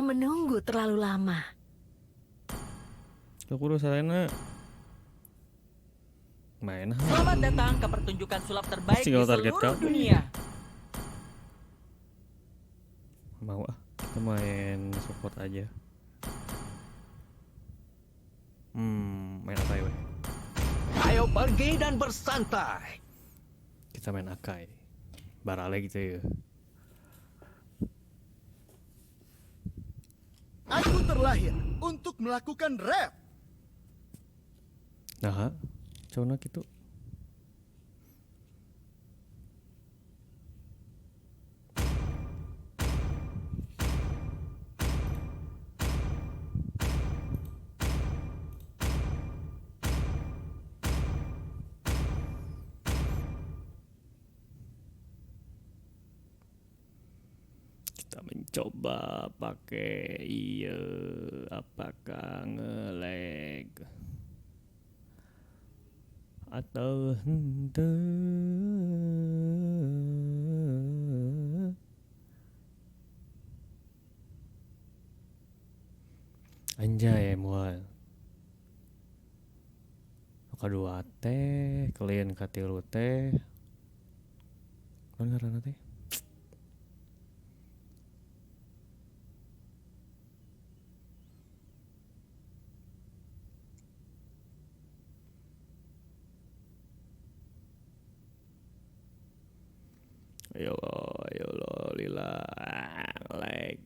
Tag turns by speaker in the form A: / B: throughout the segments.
A: menunggu terlalu lama.
B: Kekuru Selena. Main.
C: Selamat datang ke pertunjukan sulap terbaik di
B: Tinggal target
C: seluruh
B: kau.
C: dunia.
B: Mau kita main support aja. Main apa ya?
D: Ayo pergi dan bersantai.
B: Kita main Akai. Barale gitu ya.
E: Aku terlahir untuk melakukan rap.
B: Nah, coba gitu. Kita mencoba pakai apakah ngelag atau anjay mual kedua teh kalian katilu teh ngaranna teh ayo lo lila lag.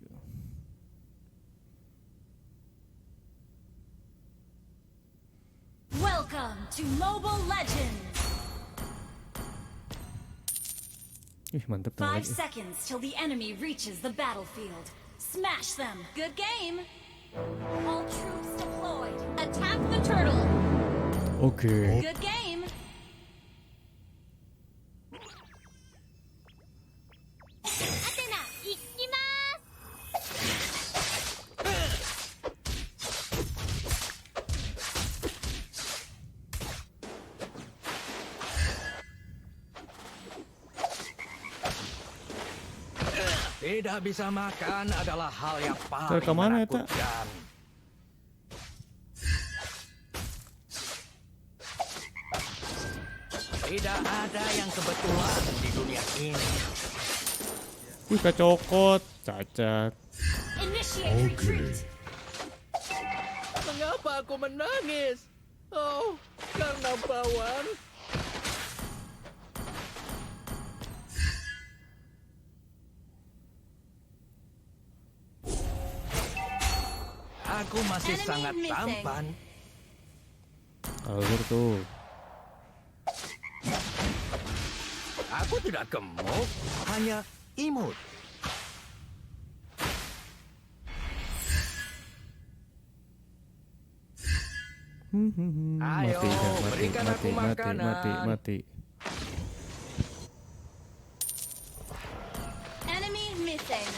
F: Welcome to Mobile Legends.
B: Mantep
F: 5 seconds till the enemy reaches the battlefield. Smash them. Good game. All troops deployed. Attack the turtle.
B: Oke.
F: Good game. Athena, ikimasu.
D: Tidak bisa makan adalah hal yang paling
B: kemana, Eta?
D: menakutkan. Tidak ada yang kebetulan di dunia ini.
B: Kacokot, cacat.
F: Initiate retreat.
C: Mengapa aku menangis? Oh, karena bawang.
D: Aku masih
F: Enemy
D: sangat
F: missing.
D: tampan.
B: Kabur tuh.
D: Aku tidak gemuk, hanya imut. Ayo, berikan aku makanan.
B: mati.
F: Enemy missing.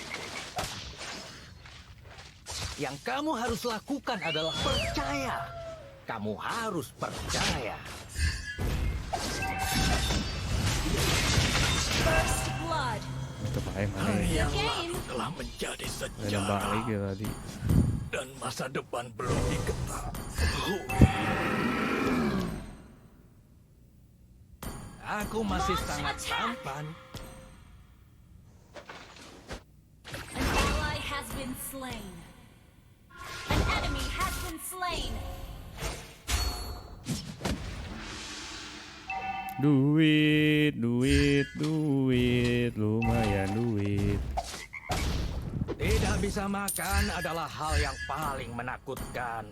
D: Yang kamu harus lakukan adalah percaya. Kamu harus percaya.
F: First blood.
B: Mantep aja mana
D: Hari
B: ya.
D: yang
F: Game.
D: lalu telah menjadi
B: Ada
D: sejarah
B: balik ya tadi.
D: dan masa depan belum diketahui. Aku masih
F: Launch
D: sangat
F: attack.
D: tampan.
F: An ally has been slain. An enemy has been slain.
B: Duit, lumayan duit.
D: Tidak bisa makan adalah hal yang paling menakutkan.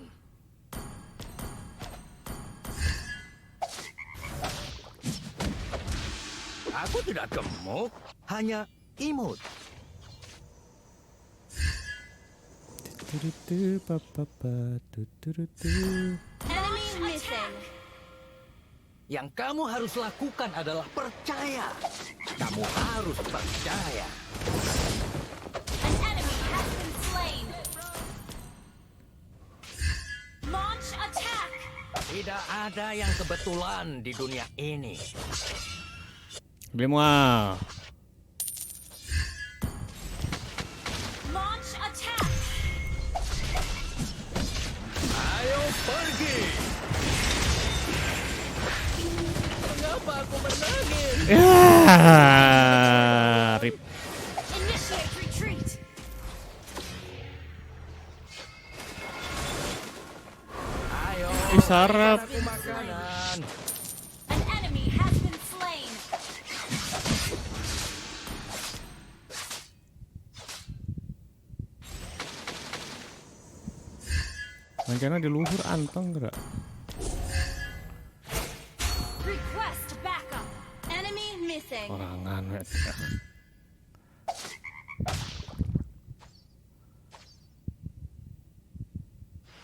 D: Aku tidak gemuk, hanya imut.
F: Enemy missing.
D: Yang kamu harus lakukan adalah percaya. Kamu harus percaya.
F: An enemy has been slain. Launch attack.
D: Tidak ada yang kebetulan di dunia ini.
F: Launch attack.
D: pergi.
C: Mengapa aku menangis?
B: Ya, rip.
F: Initiate retreat.
D: Ayo,
B: Sarap.
D: berikan aku makanan.
F: An enemy has been slain.
B: Rencana di luhur anteng gerak.
F: Request backup. Enemy missing.
B: Orangan ya.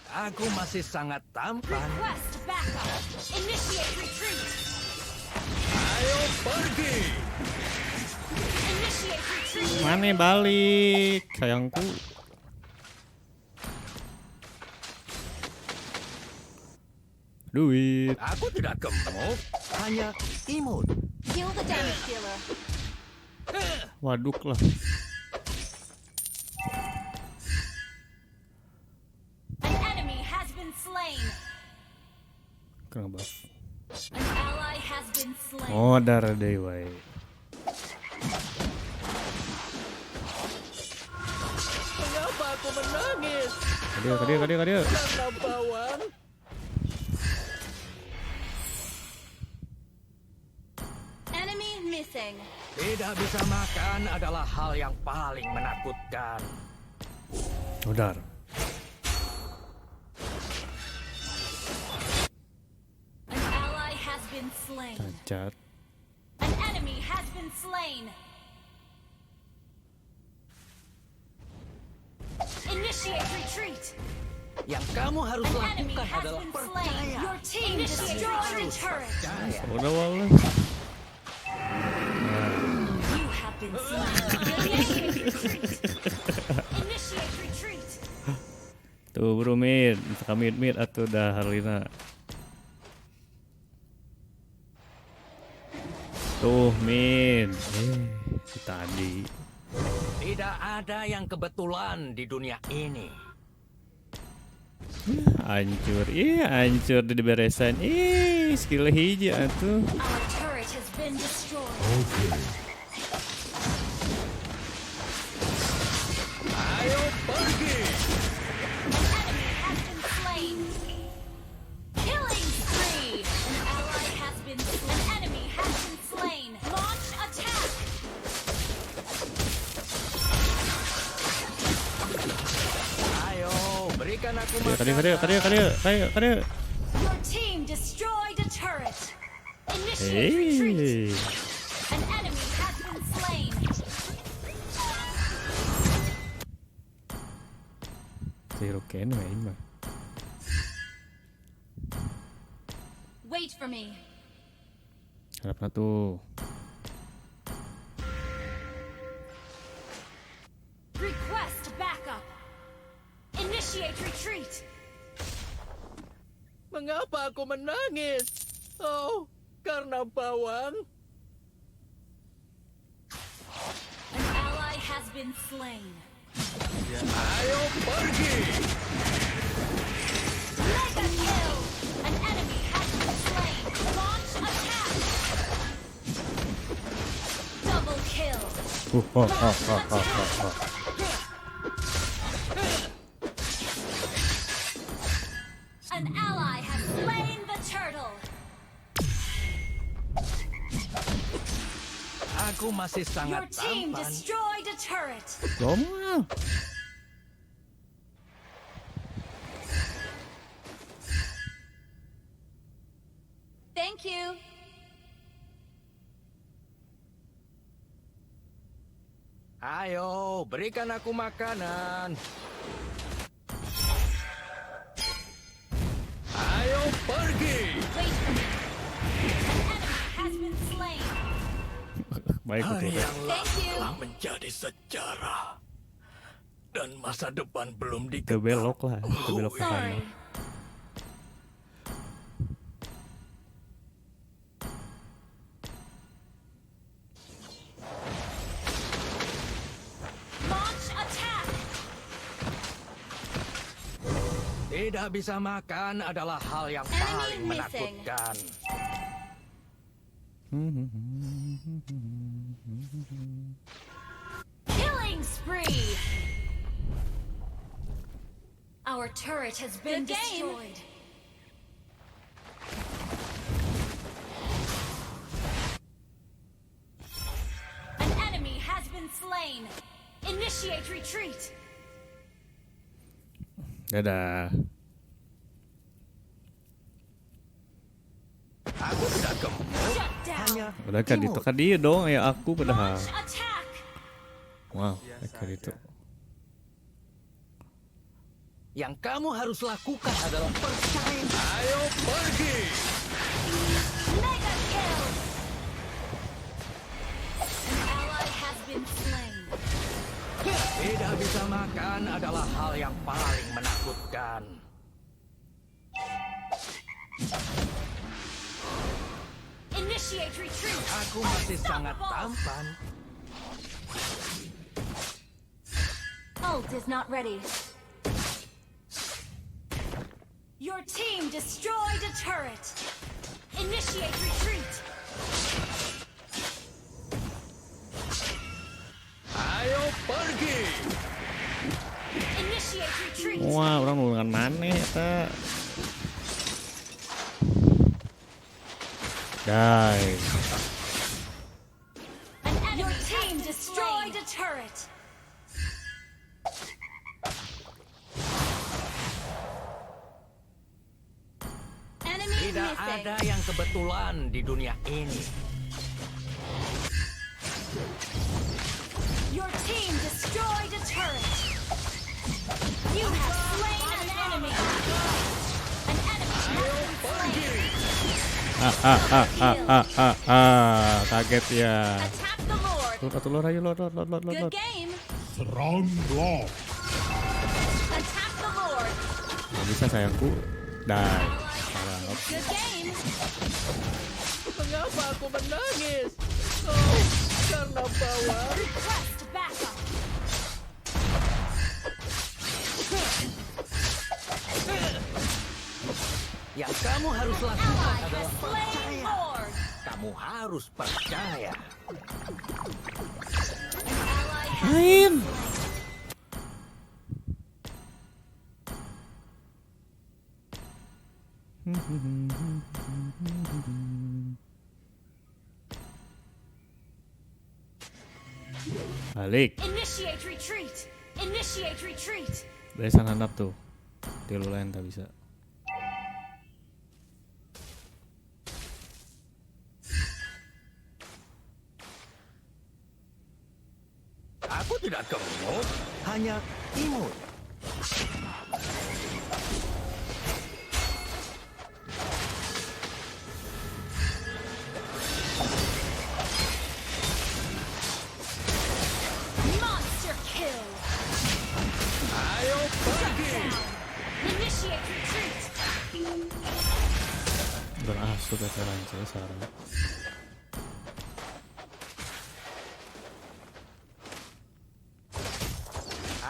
D: Aku masih sangat tampan.
F: Request backup. Initiate retreat.
D: Ayo pergi.
F: Initiate retreat.
B: Mana balik sayangku. Duit.
D: Aku tidak gemuk, hanya imut.
F: Kill the damage dealer.
B: Waduk lah.
F: An enemy has been slain.
B: Kena buff.
F: An ally has been slain.
B: Oh, darah dewa.
C: Mengapa aku menangis?
B: Kadia.
C: Karena bawang.
F: Enemy missing.
D: Tidak bisa makan adalah hal yang paling menakutkan.
B: Oh, dar.
F: An ally has been slain.
B: Cacat.
F: An enemy has been slain. Initiate retreat.
D: Yang kamu harus
F: An enemy
D: lakukan
F: has
D: adalah
F: been slain.
D: percaya.
F: Your team destroyed a turret.
D: Percaya.
B: Udah walau.
F: You have been slain. Initiate retreat. Initiate retreat.
B: Tuh bro mid, suka mid atau dah Harlina. Tuh mid, tadi.
D: Tidak ada yang kebetulan di dunia ini.
B: Hancur, hancur di beresan. Skill hiji atuh.
F: Our turret has been destroyed.
D: Ayo pergi.
F: An enemy has been slain. Killing spree. An ally has been slain. An enemy has been slain. Launch attack.
D: Ayo, berikan aku
B: Kadia.
F: Your team destroyed a turret. Initiate retreat. An enemy has been slain.
B: Zero can main mah.
F: Wait for me.
B: Harapna tuh.
F: Request backup. Initiate retreat.
C: Mengapa aku menangis? Oh, karena bawang.
F: An ally has been slain.
D: Ayo pergi.
F: Mega kill. An enemy has been slain. Launch attack. Double kill. An ally has slain the turtle.
D: Aku masih
F: Your
D: sangat
F: team
D: tampan.
F: destroyed a turret.
B: Lama.
F: Thank you.
D: Ayo, berikan aku makanan. Ayo pergi.
F: Wait for me. An enemy has been slain.
B: Baik
D: Hari
B: betul.
D: yang
F: Thank you.
D: telah menjadi sejarah. Dan masa depan belum
B: Itu
D: diketahui.
B: belok lah, itu belok ke sana.
F: Sorry. Launch attack.
D: Tidak bisa makan adalah hal yang
F: Enemy
D: paling
F: missing.
D: menakutkan.
F: Killing spree. Our turret has been destroyed. An enemy has been slain. Initiate retreat.
B: Dadah.
D: Aku tidak gemuk,
F: Shut down.
D: hanya
B: Udah kan
D: imut.
B: itu dia dong ya aku padahal.
F: Launch attack.
B: Wow, kayak itu.
D: Yang kamu harus lakukan adalah percaya. Ayo pergi.
F: Mega kill. An ally has been slain.
D: Tidak bisa makan adalah hal yang paling menakutkan.
F: Initiate retreat.
D: Aku masih sangat tampan.
F: Ult is not ready. Your team destroyed a turret. Initiate retreat.
D: Ayo pergi.
F: Initiate retreat.
B: Wah, orang nulungan maneh eta. Die.
F: Your team destroyed a turret. Enemy
D: Tidak
F: missing.
D: ada yang kebetulan di dunia ini.
F: Your team destroyed a turret. You have slain an enemy. An enemy has been slain.
B: Kaget ya.
F: Attack the Lord.
B: Lord, ayo, Lord.
F: Good game.
A: Serang block.
F: Attack the Lord.
B: Nggak bisa sayangku. Die. Salah.
F: Good game.
C: Mengapa aku menangis? Oh, karena bawah.
F: Request backup.
D: Yang kamu harus lakukan
F: Ally has
D: adalah
F: slain
D: percaya.
F: Lord.
D: Kamu harus percaya.
F: An ally has
B: Main. Balik.
F: Initiate retreat. Initiate retreat.
B: Dari sana handap tuh. Dia lu lain tak bisa.
D: Aku tidak gemuk, hanya imut.
F: Monster kill.
D: Ayo pergi.
F: Initiate retreat.
B: Berasuh ke lancar Sarah.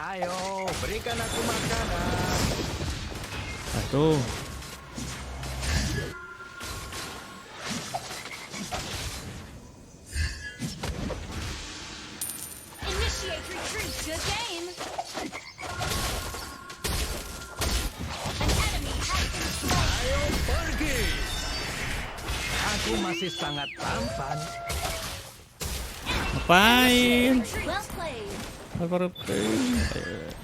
D: Ayo, berikan aku makanan.
B: Satu.
F: Initiate retreat. Good game. An enemy has been slain.
D: Ayo pergi. Aku masih sangat tampan.
B: Ngapain?
F: Well played.
B: Baru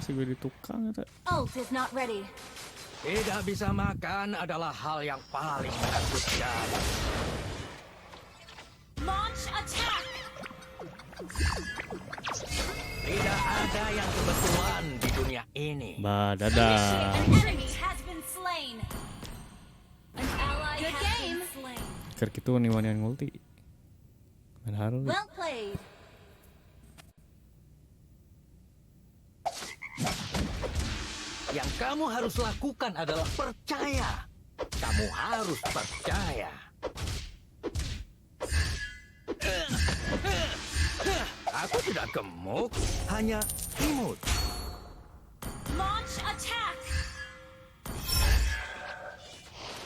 B: si gue di tukang ya.
F: Ult is not ready.
D: Tidak bisa makan adalah hal yang paling menakutkan.
F: Launch attack.
D: Tidak ada yang kebetulan di dunia ini.
B: Dadah.
F: An enemy has been slain. An ally has been slain.
B: Ker gitu nih yang multi. Main harus.
F: Well played.
D: Yang kamu harus lakukan adalah percaya. Kamu harus percaya. Aku tidak gemuk, hanya imut.
F: Launch attack.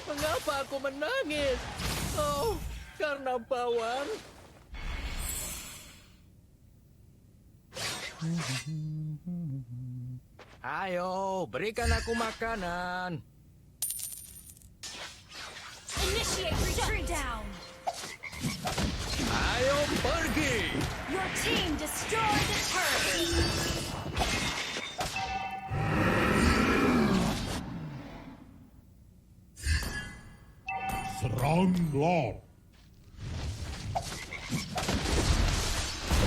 C: Mengapa aku menangis? Oh, karena bawang.
D: Ayo, berikan aku makanan.
F: Initiate retreat down.
D: Ayo pergi.
F: Your team destroyed the turret.
A: Serang Lord.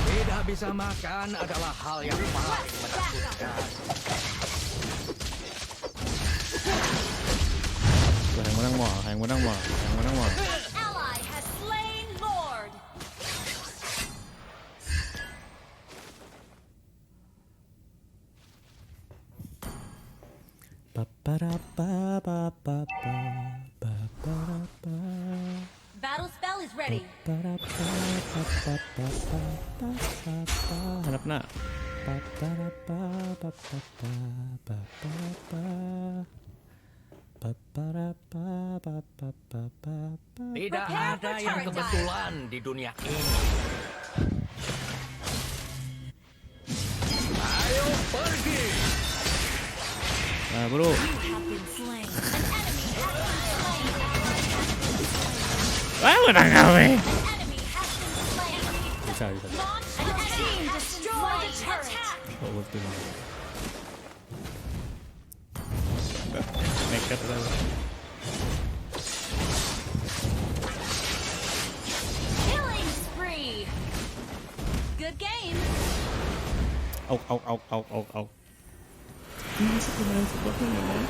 D: Tidak bisa makan adalah hal yang paling menakutkan.
B: Yang menang mah, yang menang mah, yang menang mah.
F: Ally has slain Lord. Battle spell is ready.
B: Hanap na.
D: Tidak ada yang kebetulan di dunia ini. Ayo pergi.
B: Nah bro,
F: You have been slain. An enemy has been slain.
B: ah menang kami.
F: An enemy has been slain.
B: Bisa bisa.
F: Launch your team destroyed the turret.
B: Oh ulti mah. Nekat lah.
F: Killing spree. Good game.
B: Auk auk auk auk auk auk. Ini sebenarnya sebabnya memang.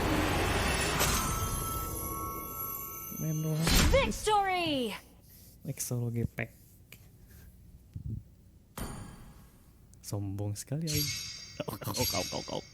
B: Main doang.
F: Victory.
B: Like solo gepek. Sombong sekali aja. Auk auk auk auk auk.